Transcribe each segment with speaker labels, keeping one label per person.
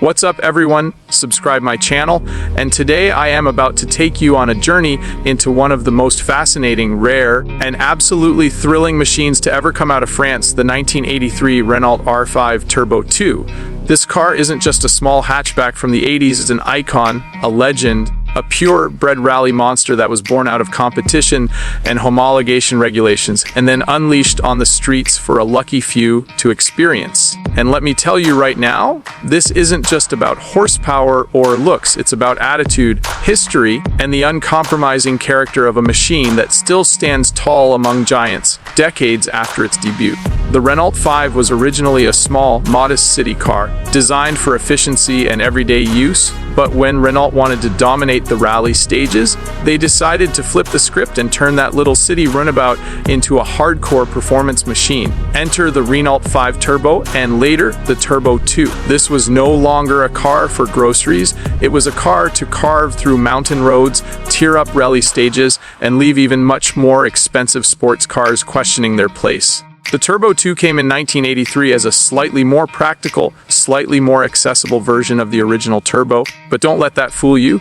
Speaker 1: What's up everyone? Subscribe my channel, and today I am about to take you on a journey into one of the most fascinating, rare, and absolutely thrilling machines to ever come out of France, the 1983 Renault R5 Turbo 2. This car isn't just a small hatchback from the 80s, it's an icon, a legend, a purebred rally monster that was born out of competition and homologation regulations and then unleashed on the streets for a lucky few to experience. And let me tell you right now, this isn't just about horsepower or looks, it's about attitude, history, and the uncompromising character of a machine that still stands tall among giants, decades after its debut. The Renault 5 was originally a small, modest city car, designed for efficiency and everyday use, but when Renault wanted to dominate the rally stages, they decided to flip the script and turn that little city runabout into a hardcore performance machine. Enter the Renault 5 Turbo and later the Turbo 2. This was no longer a car for groceries, it was a car to carve through mountain roads, tear up rally stages, and leave even much more expensive sports cars questioning their place. The Turbo 2 came in 1983 as a slightly more practical, slightly more accessible version of the original Turbo, but don't let that fool you.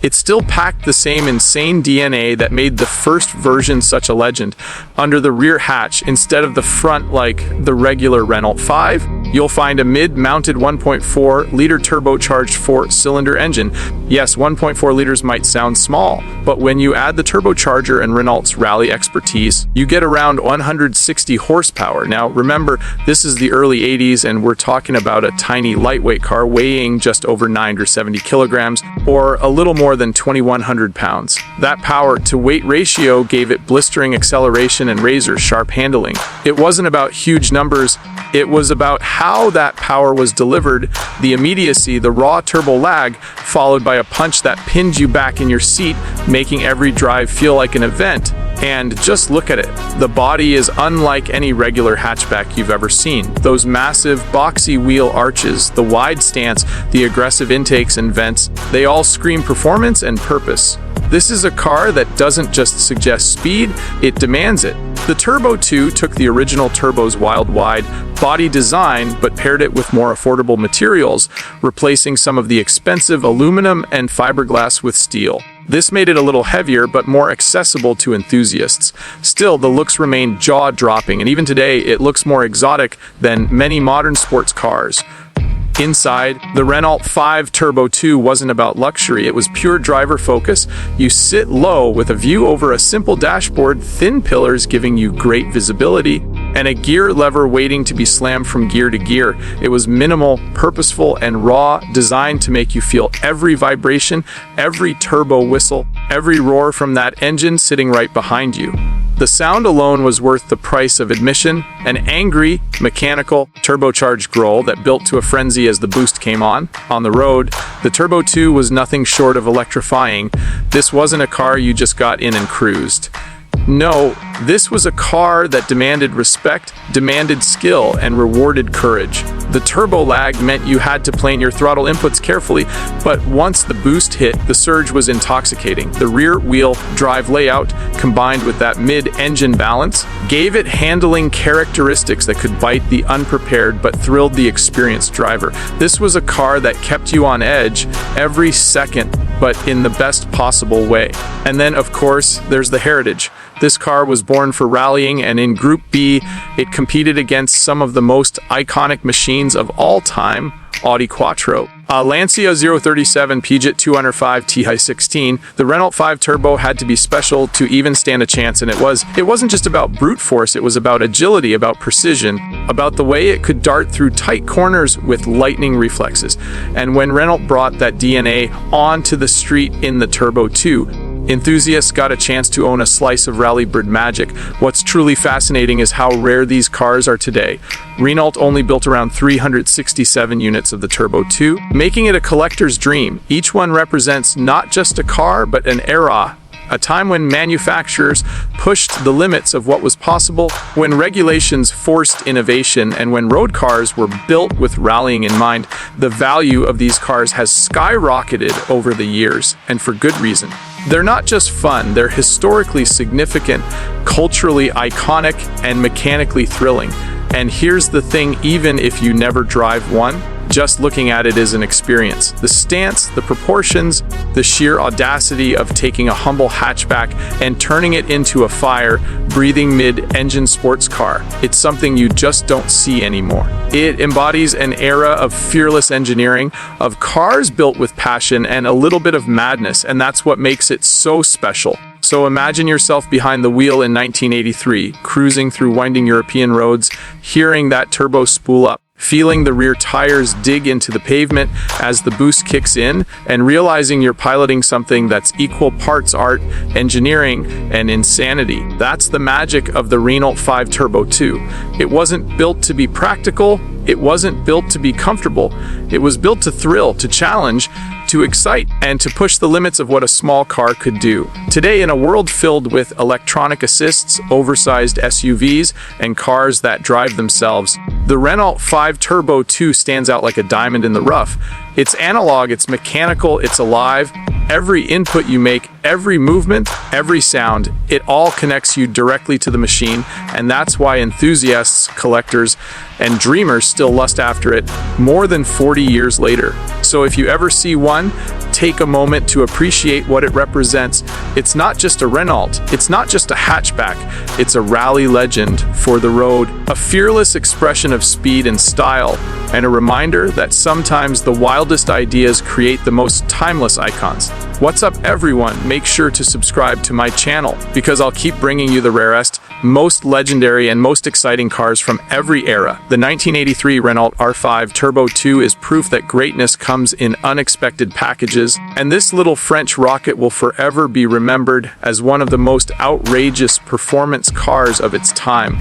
Speaker 1: It still packed the same insane DNA that made the first version such a legend. Under the rear hatch, instead of the front like the regular Renault 5, you'll find a mid-mounted 1.4-liter turbocharged 4-cylinder engine. Yes, 1.4 liters might sound small, but when you add the turbocharger and Renault's rally expertise, you get around 160 horsepower. Now, remember, this is the early 80s, and we're talking about a tiny lightweight car weighing just over 9 or 70 kilograms, or a little more than 2,100 pounds. That power-to-weight ratio gave it blistering acceleration and razor-sharp handling. It wasn't about huge numbers, it was about how that power was delivered, the immediacy, the raw turbo lag, followed by a punch that pinned you back in your seat, making every drive feel like an event. And just look at it. The body is unlike any regular hatchback you've ever seen. Those massive, boxy wheel arches, the wide stance, the aggressive intakes and vents, they all scream performance and purpose. This is a car that doesn't just suggest speed, it demands it. The Turbo 2 took the original Turbo's wide body design, but paired it with more affordable materials, replacing some of the expensive aluminum and fiberglass with steel. This made it a little heavier, but more accessible to enthusiasts. Still, the looks remain jaw-dropping, and even today, it looks more exotic than many modern sports cars. Inside, the Renault 5 Turbo 2 wasn't about luxury, it was pure driver focus. You sit low with a view over a simple dashboard, thin pillars giving you great visibility, and a gear lever waiting to be slammed from gear to gear. It was minimal, purposeful, and raw, designed to make you feel every vibration, every turbo whistle, every roar from that engine sitting right behind you. The sound alone was worth the price of admission, an angry, mechanical, turbocharged growl that built to a frenzy as the boost came on. On the road, the Turbo 2 was nothing short of electrifying. This wasn't a car you just got in and cruised. No, this was a car that demanded respect, demanded skill, and rewarded courage. The turbo lag meant you had to plan your throttle inputs carefully, but once the boost hit, the surge was intoxicating. The rear wheel drive layout, combined with that mid-engine balance, gave it handling characteristics that could bite the unprepared but thrilled the experienced driver. This was a car that kept you on edge every second, but in the best possible way. And then, of course, there's the heritage. This car was born for rallying, and in Group B, it competed against some of the most iconic machines of all time, Audi Quattro, Lancia 037, Peugeot 205 TI16. The Renault 5 Turbo had to be special to even stand a chance, and it wasn't just about brute force, it was about agility, about precision, about the way it could dart through tight corners with lightning reflexes. And when Renault brought that DNA onto the street in the Turbo 2, enthusiasts got a chance to own a slice of rally bird magic. What's truly fascinating is how rare these cars are today. Renault only built around 367 units of the Turbo 2, making it a collector's dream. Each one represents not just a car, but an era, a time when manufacturers pushed the limits of what was possible, when regulations forced innovation, and when road cars were built with rallying in mind. The value of these cars has skyrocketed over the years, and for good reason. They're not just fun, they're historically significant, culturally iconic, and mechanically thrilling. And here's the thing, even if you never drive one, just looking at it is an experience. The stance, the proportions, the sheer audacity of taking a humble hatchback and turning it into a fire-breathing mid-engine sports car. It's something you just don't see anymore. It embodies an era of fearless engineering, of cars built with passion and a little bit of madness, and that's what makes it so special. So imagine yourself behind the wheel in 1983, cruising through winding European roads, hearing that turbo spool up, feeling the rear tires dig into the pavement as the boost kicks in, and realizing you're piloting something that's equal parts art, engineering, and insanity. That's the magic of the Renault 5 Turbo 2. It wasn't built to be practical, it wasn't built to be comfortable, it was built to thrill, to challenge, to excite, and to push the limits of what a small car could do. Today, in a world filled with electronic assists, oversized SUVs, and cars that drive themselves, the Renault 5 Turbo 2 stands out like a diamond in the rough. It's analog, it's mechanical, it's alive. Every input you make, every movement, every sound, it all connects you directly to the machine, and that's why enthusiasts, collectors, and dreamers still lust after it more than 40 years later. So if you ever see one, take a moment to appreciate what it represents. It's not just a Renault, it's not just a hatchback, it's a rally legend for the road, a fearless expression of speed and style, and a reminder that sometimes the wildest ideas create the most timeless icons. What's up, everyone? Make sure to subscribe to my channel, because I'll keep bringing you the rarest, most legendary, and most exciting cars from every era. The 1983 Renault R5 Turbo 2 is proof that greatness comes in unexpected packages, and this little French rocket will forever be remembered as one of the most outrageous performance cars of its time.